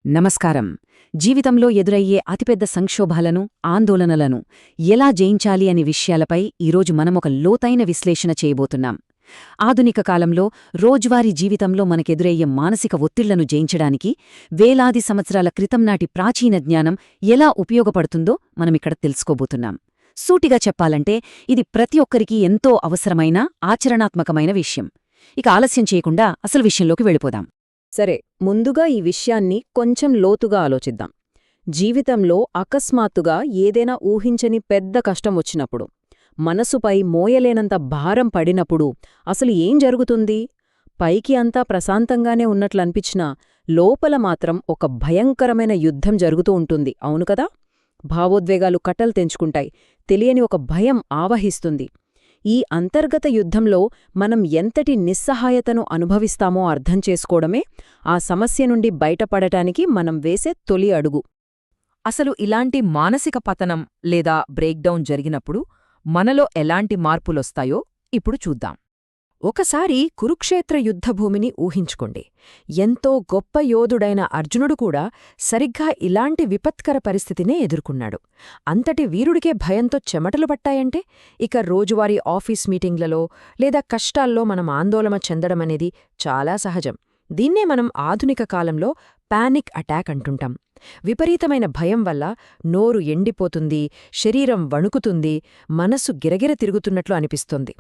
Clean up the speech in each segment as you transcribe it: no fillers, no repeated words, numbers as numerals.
నమస్కారం. జీవితంలో ఎదురయ్యే అతిపెద్ద సంక్షోభాలను, ఆందోళనలను ఎలా జయించాలి అనే విషయాలపై ఈరోజు మనమొక లోతైన విశ్లేషణ చేయబోతున్నాం. ఆధునిక కాలంలో రోజువారీ జీవితంలో మనకెదురయ్యే మానసిక ఒత్తిళ్లను జయించడానికి వేలాది సంవత్సరాల క్రితం నాటి ప్రాచీన జ్ఞానం ఎలా ఉపయోగపడుతుందో మనమిక్కడ తెలుసుకోబోతున్నాం. సూటిగా చెప్పాలంటే ఇది ప్రతి ఒక్కరికీ ఎంతో అవసరమైన, ఆచరణాత్మకమైన విషయం. ఇక ఆలస్యం చేయకుండా అసలు విషయంలోకి వెళ్ళిపోదాం. సరే, ముందుగా ఈ విషయాన్ని కొంచెం లోతుగా ఆలోచిద్దాం. జీవితంలో అకస్మాత్తుగా ఏదైనా ఊహించని పెద్ద కష్టం వచ్చినప్పుడు, మనసుపై మోయలేనంత భారం పడినప్పుడు అసలు ఏం జరుగుతుంది? పైకి అంతా ప్రశాంతంగానే ఉన్నట్లనిపించినా లోపల మాత్రం ఒక భయంకరమైన యుద్ధం జరుగుతూ ఉంటుంది, అవును కదా? భావోద్వేగాలు కట్టలు తెంచుకుంటాయి, తెలియని ఒక భయం ఆవహిస్తుంది. ఈ అంతర్గత యుద్ధంలో మనం ఎంతటి నిస్సహాయతను అనుభవిస్తామో అర్థం చేసుకోవడమే ఆ సమస్య నుండి బయటపడటానికి మనం వేసే తొలి అడుగు. అసలు ఇలాంటి మానసిక పతనం లేదా బ్రేక్డౌన్ జరిగినప్పుడు మనలో ఎలాంటి మార్పులొస్తాయో ఇప్పుడు చూద్దాం. ఒకసారి కురుక్షేత్ర యుద్ధభూమిని ఊహించుకోండి. ఎంతో గొప్ప యోధుడైన అర్జునుడు కూడా సరిగ్గా ఇలాంటి విపత్కర పరిస్థితినే ఎదుర్కొన్నాడు. అంతటి వీరుడికే భయంతో చెమటలు పట్టాయంటే ఇక రోజువారీ ఆఫీస్ మీటింగ్లలో లేదా కష్టాల్లో మనం ఆందోళన చెందడమనేది చాలా సహజం. దీన్నే మనం ఆధునిక కాలంలో పానిక్ అటాక్ అంటుంటాం. విపరీతమైన భయం వల్ల నోరు ఎండిపోతుంది, శరీరం వణుకుతుంది, మనసు గిరగిర తిరుగుతున్నట్లు అనిపిస్తుంది.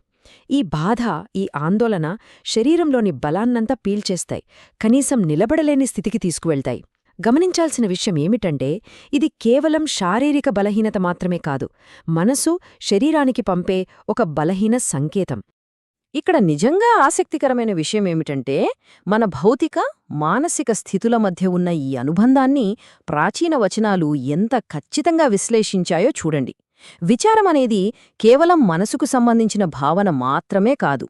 ఈ బాధ, ఈ ఆందోళన శరీరంలోని బలాన్నంతా పీల్చేస్తాయి, కనీసం నిలబడలేని స్థితికి తీసుకువెళ్తాయి. గమనించాల్సిన విషయం ఏమిటంటే ఇది కేవలం శారీరక బలహీనత మాత్రమే కాదు, మనసు శరీరానికి పంపే ఒక బలహీన సంకేతం. ఇక్కడ నిజంగా ఆసక్తికరమైన విషయమేమిటంటే మన భౌతిక, మానసిక స్థితుల మధ్య ఉన్న ఈ అనుబంధాన్ని ప్రాచీన వచనాలు ఎంత ఖచ్చితంగా విశ్లేషించాయో చూడండి. విచారమనేది కేవలం మనసుకు సంబంధించిన భావన మాత్రమే కాదు.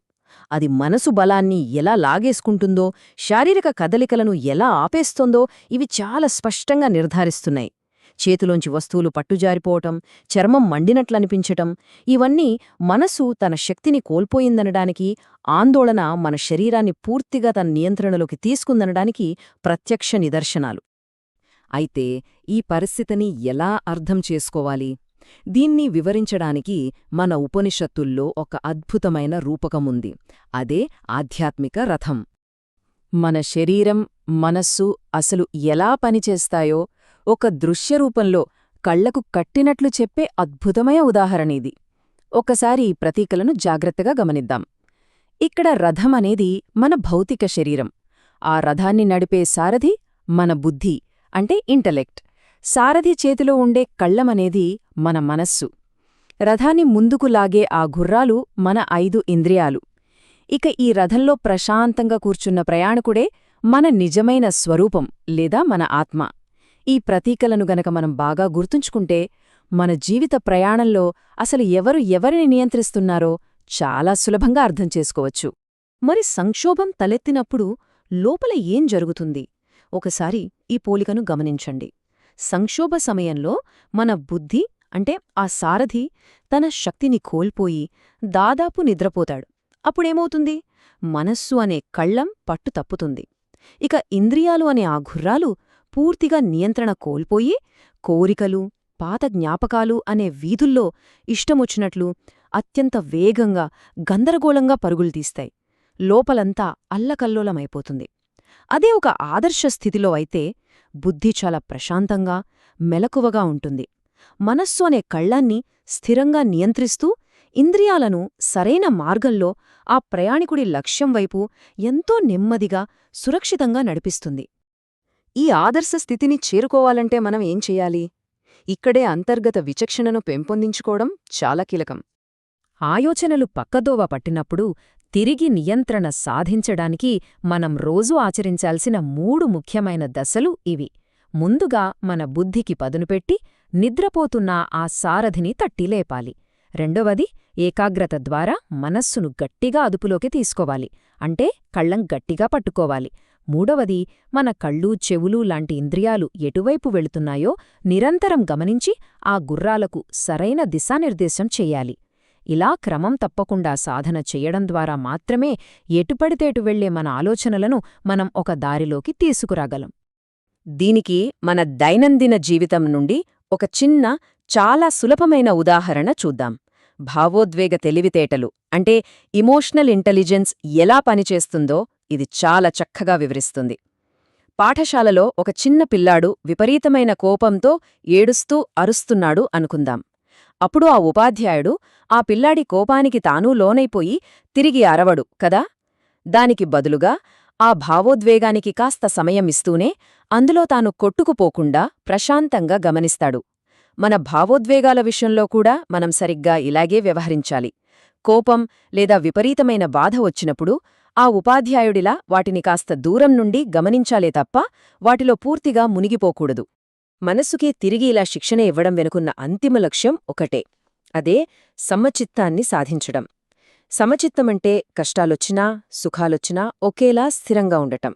అది మనసు బలాన్ని ఎలా లాగేసుకుంటుందో, శారీరక కదలికలను ఎలా ఆపేస్తోందో ఇవి చాలా స్పష్టంగా నిర్ధారిస్తున్నాయి. చేతిలోంచి వస్తువులు పట్టుజారిపోవటం, చర్మం మండినట్లనిపించటం, ఇవన్నీ మనసు తన శక్తిని కోల్పోయిందనడానికి, ఆందోళన మన శరీరాన్ని పూర్తిగా తన నియంత్రణలోకి తీసుకుందనడానికి ప్రత్యక్ష నిదర్శనాలు. అయితే ఈ పరిస్థితిని ఎలా అర్థం చేసుకోవాలి? దీన్ని వివరించడానికి మన ఉపనిషత్తుల్లో ఒక అద్భుతమైన రూపకముంది. అదే ఆధ్యాత్మిక రథం. మన శరీరం, మనస్సు అసలు ఎలా పనిచేస్తాయో ఒక దృశ్యరూపంలో కళ్లకు కట్టినట్లు చెప్పే అద్భుతమైన ఉదాహరణిది. ఒకసారి ఈ ప్రతీకలను జాగ్రత్తగా గమనిద్దాం. ఇక్కడ రథం అనేది మన భౌతిక శరీరం. ఆ రథాన్ని నడిపే సారథి మన బుద్ధి, అంటే ఇంటలెక్ట్. సారథి చేతిలో ఉండే కళ్లమనేది మన మనస్సు. రథాన్ని ముందుకు లాగే ఆ గుర్రాలు మన 5 ఇంద్రియాలు. ఇక ఈ రథంలో ప్రశాంతంగా కూర్చున్న ప్రయాణికుడే మన నిజమైన స్వరూపం లేదా మన ఆత్మ. ఈ ప్రతీకలను గనక మనం బాగా గుర్తుంచుకుంటే మన జీవిత ప్రయాణంలో అసలు ఎవరు ఎవరిని నియంత్రిస్తున్నారో చాలా సులభంగా అర్థం చేసుకోవచ్చు. మరి సంక్షోభం తలెత్తినప్పుడు లోపల ఏం జరుగుతుంది? ఒకసారి ఈ పోలికను గమనించండి. సంక్షోభ సమయంలో మన బుద్ధి, అంటే ఆ సారథి, తన శక్తిని కోల్పోయి దాదాపు నిద్రపోతాడు. అప్పుడేమవుతుంది? మనస్సు అనే కళ్ళం పట్టు తప్పుతుంది. ఇక ఇంద్రియాలు అనే ఆ గుర్రాలు పూర్తిగా నియంత్రణ కోల్పోయి కోరికలు, పాత జ్ఞాపకాలు అనే వీధుల్లో ఇష్టమొచ్చినట్లు అత్యంత వేగంగా, గందరగోళంగా పరుగులు తీస్తాయి. లోపలంతా అల్లకల్లోలమైపోతుంది. అదే ఒక ఆదర్శ స్థితిలో అయితే బుద్ధి చాలా ప్రశాంతంగా, మెలకువగా ఉంటుంది. మనస్సు అనే కళ్ళాన్ని స్థిరంగా నియంత్రిస్తూ ఇంద్రియాలను సరైన మార్గంలో ఆ ప్రయాణికుడి లక్ష్యం వైపు ఎంతో నెమ్మదిగా, సురక్షితంగా నడిపిస్తుంది. ఈ ఆదర్శ స్థితిని చేరుకోవాలంటే మనం ఏం చెయ్యాలి? ఇక్కడే అంతర్గత విచక్షణను పెంపొందించుకోవడం చాలా కీలకం. ఆయోచనలు పక్కదోవ పట్టినప్పుడు తిరిగి నియంత్రణ సాధించడానికి మనం రోజూ ఆచరించాల్సిన 3 ముఖ్యమైన దశలు ఇవి. ముందుగా మన బుద్ధికి పదునుపెట్టి నిద్రపోతున్న ఆ సారథిని తట్టిలేపాలి. రెండవది, ఏకాగ్రత ద్వారా మనస్సును గట్టిగా అదుపులోకి తీసుకోవాలి, అంటే కళ్ళం గట్టిగా పట్టుకోవాలి. మూడవది, మన కళ్ళు, చెవులు లాంటి ఇంద్రియాలు ఎటువైపు వెళుతున్నాయో నిరంతరం గమనించి ఆ గుర్రాలకు సరైన దిశానిర్దేశం చెయ్యాలి. ఇలా క్రమం తప్పకుండా సాధన చెయ్యడం ద్వారా మాత్రమే ఎటుపడితేటు వెళ్లే మన ఆలోచనలను మనం ఒక దారిలోకి తీసుకురాగలం. దీనికి మన దైనందిన జీవితం నుండి ఒక చిన్న, చాలా సులభమైన ఉదాహరణ చూద్దాం. భావోద్వేగ తెలివితేటలు అంటే ఇమోషనల్ ఇంటెలిజెన్స్ ఎలా పనిచేస్తుందో ఇది చాలా చక్కగా వివరిస్తుంది. పాఠశాలలో ఒక చిన్న పిల్లాడు విపరీతమైన కోపంతో ఏడుస్తూ అరుస్తున్నాడు అనుకుందాం. అప్పుడు ఆ ఉపాధ్యాయుడు ఆ పిల్లాడి కోపానికి తానూ లోనైపోయి తిరిగి అరవడు కదా. దానికి బదులుగా ఆ భావోద్వేగానికి కాస్త సమయమిస్తూనే అందులో తాను కొట్టుకుపోకుండా ప్రశాంతంగా గమనిస్తాడు. మన భావోద్వేగాల విషయంలో కూడా మనం సరిగ్గా ఇలాగే వ్యవహరించాలి. కోపం లేదా విపరీతమైన బాధ వచ్చినప్పుడు ఆ ఉపాధ్యాయుడిలా వాటిని కాస్త దూరం నుండి గమనించాలే తప్ప వాటిలో పూర్తిగా మునిగిపోకూడదు. మనసుకి తిరిగి ఇలా శిక్షణ ఇవ్వడం వెనుకున్న అంతిమ లక్ష్యం ఒకటే, అదే సమచిత్తాన్ని సాధించడం. సమచిత్తమంటే కష్టాలొచ్చినా సుఖాలొచ్చినా ఒకేలా స్థిరంగా ఉండటం.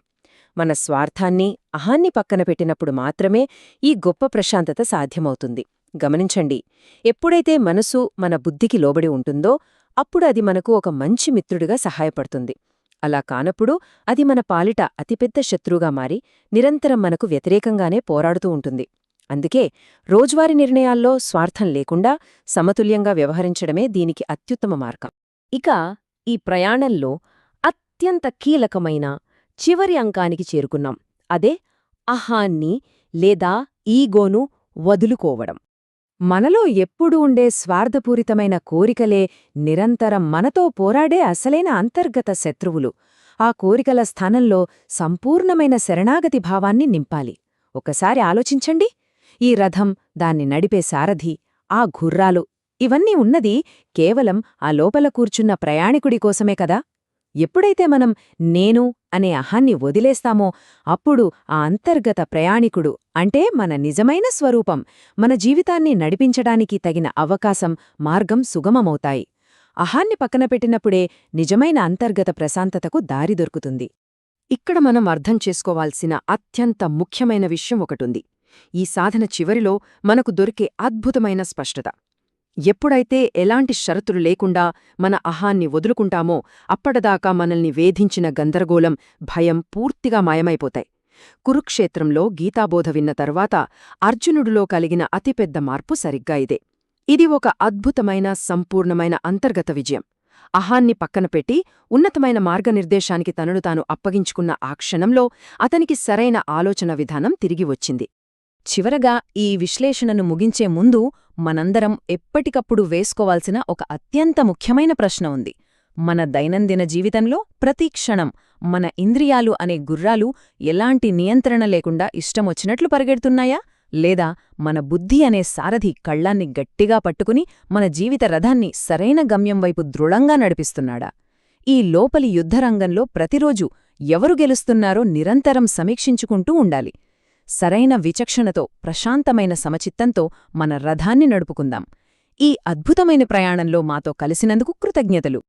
మన స్వార్థాన్ని అహాన్ని పక్కన పెట్టినప్పుడు మాత్రమే ఈ గొప్ప ప్రశాంతత సాధ్యమవుతుంది. గమనించండి, ఎప్పుడైతే మనసు మన బుద్ధికి లోబడి ఉంటుందో అప్పుడు అది మనకు ఒక మంచి మిత్రుడిగా సహాయపడుతుంది. అలా కానప్పుడు అది మన పాలిట అతిపెద్ద శత్రువుగా మారి నిరంతరం మనకు వ్యతిరేకంగానే పోరాడుతూ ఉంటుంది. అందుకే రోజువారీ నిర్ణయాల్లో స్వార్థం లేకుండా సమతుల్యంగా వ్యవహరించడమే దీనికి అత్యుత్తమ మార్గం. ఇక ఈ ప్రయాణంలో అత్యంత కీలకమైన చివరి అంకానికి చేరుకున్నాం. అదే అహాన్ని లేదా ఈగోను వదులుకోవడం. మనలో ఎప్పుడూ ఉండే స్వార్థపూరితమైన కోరికలే నిరంతరం మనతో పోరాడే అసలైన అంతర్గత శత్రువులు. ఆ కోరికల స్థానంలో సంపూర్ణమైన శరణాగతి భావాన్ని నింపాలి. ఒకసారి ఆలోచించండి, ఈ రథం, దాన్ని నడిపే సారథి, ఆ గుర్రాలు ఇవన్నీ ఉన్నది కేవలం ఆ లోపల కూర్చున్న ప్రయాణికుడి కోసమే కదా. ఎప్పుడైతే మనం నేను అనే అహాన్ని వదిలేస్తామో అప్పుడు ఆ అంతర్గత ప్రయాణికుడు అంటే మన నిజమైన స్వరూపం మన జీవితాన్ని నడిపించడానికి తగిన అవకాశం, మార్గం సుగమమవుతాయి. అహాన్ని పక్కన పెట్టినప్పుడే నిజమైన అంతర్గత ప్రశాంతతకు దారి దొరుకుతుంది. ఇక్కడ మనం అర్థం చేసుకోవాల్సిన అత్యంత ముఖ్యమైన విషయం ఒకటుంది. ఈ సాధన చివరిలో మనకు దొరికే అద్భుతమైన స్పష్టత. ఎప్పుడైతే ఎలాంటి షరతులు లేకుండా మన అహాన్ని వదులుకుంటామో అప్పటిదాకా మనల్ని వేధించిన గందరగోళం, భయం పూర్తిగా మాయమైపోతాయి. కురుక్షేత్రంలో గీతాబోధ విన్న తర్వాత అర్జునుడిలో కలిగిన అతిపెద్ద మార్పు సరిగ్గా ఇదే. ఇది ఒక అద్భుతమైన సంపూర్ణమైన అంతర్గత విజయం. అహాన్ని పక్కనపెట్టి ఉన్నతమైన మార్గనిర్దేశానికి తనను తాను అప్పగించుకున్న ఆ క్షణంలో అతనికి సరైన ఆలోచన విధానం తిరిగి వచ్చింది. చివరగా ఈ విశ్లేషణను ముగించే ముందు మనందరం ఎప్పటికప్పుడు వేసుకోవాల్సిన ఒక అత్యంత ముఖ్యమైన ప్రశ్న ఉంది. మన దైనందిన జీవితంలో ప్రతి క్షణం మన ఇంద్రియాలు అనే గుర్రాలు ఎలాంటి నియంత్రణ లేకుండా ఇష్టమొచ్చినట్లు పరిగెడుతున్నాయా? లేదా మన బుద్ధి అనే సారథి కళ్ళాన్ని గట్టిగా పట్టుకుని మన జీవిత రథాన్ని సరైన గమ్యం వైపు దృఢంగా నడిపిస్తున్నాడా? ఈ లోపలి యుద్ధరంగంలో ప్రతిరోజూ ఎవరు గెలుస్తున్నారో నిరంతరం సమీక్షించుకుంటూ ఉండాలి. సరైన విచక్షణతో, ప్రశాంతమైన సమచిత్తంతో మన రథాన్ని నడుపుకుందాం. ఈ అద్భుతమైన ప్రయాణంలో మాతో కలిసినందుకు కృతజ్ఞతలు.